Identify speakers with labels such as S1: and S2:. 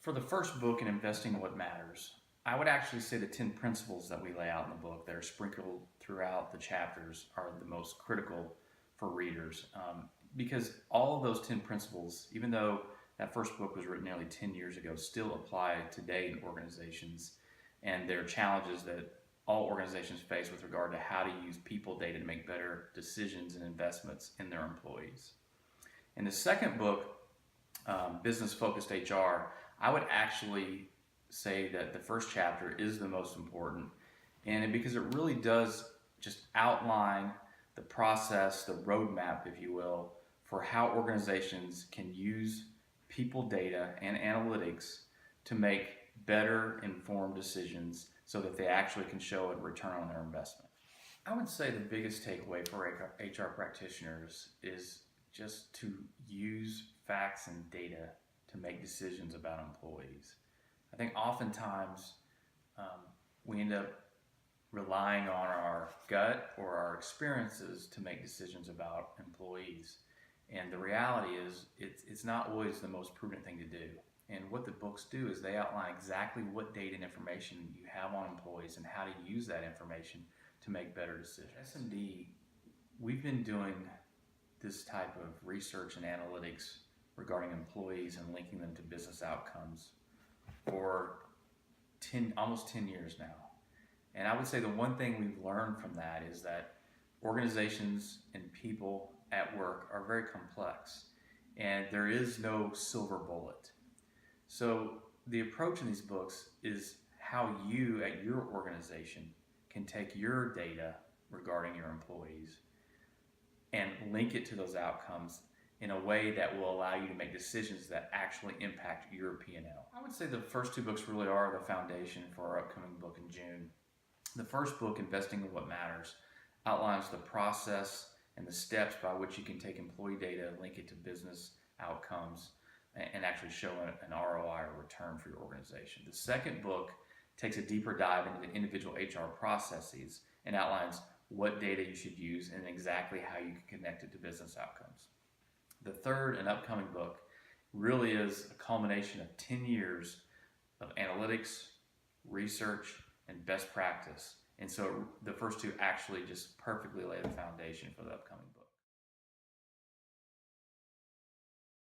S1: For the first book in Investing in What Matters, I would actually say the 10 principles that we lay out in the book that are sprinkled throughout the chapters are the most critical for readers. Because all of those 10 principles, even though that first book was written nearly 10 years ago, still apply today in organizations. And there are challenges that all organizations face with regard to how to use people data to make better decisions and investments in their employees. In the second book, Business Focused HR, I would actually say that the first chapter is the most important, and because it really does just outline the process, the roadmap, if you will, for how organizations can use people data and analytics to make better informed decisions so that they actually can show a return on their investment. I would say the biggest takeaway for HR practitioners is just to use facts and data to make decisions about employees. I think oftentimes we end up relying on our gut or our experiences to make decisions about employees. And the reality is it's not always the most prudent thing to do. And what the books do is they outline exactly what data and information you have on employees and how to use that information to make better decisions. SMD, we've been doing this type of research and analytics regarding employees and linking them to business outcomes for almost 10 years now. And I would say the one thing we've learned from that is that organizations and people at work are very complex, and there is no silver bullet. So the approach in these books is how you at your organization can take your data regarding your employees and link it to those outcomes in a way that will allow you to make decisions that actually impact your P&L. I would say the first two books really are the foundation for our upcoming book in June. The first book, Investing in What Matters, outlines the process and the steps by which you can take employee data, link it to business outcomes, and actually show an ROI or return for your organization. The second book takes a deeper dive into the individual HR processes and outlines what data you should use and exactly how you can connect it to business outcomes. The third and upcoming book really is a culmination of 10 years of analytics, research, and best practice. And so the first two actually just perfectly lay the foundation for the upcoming book.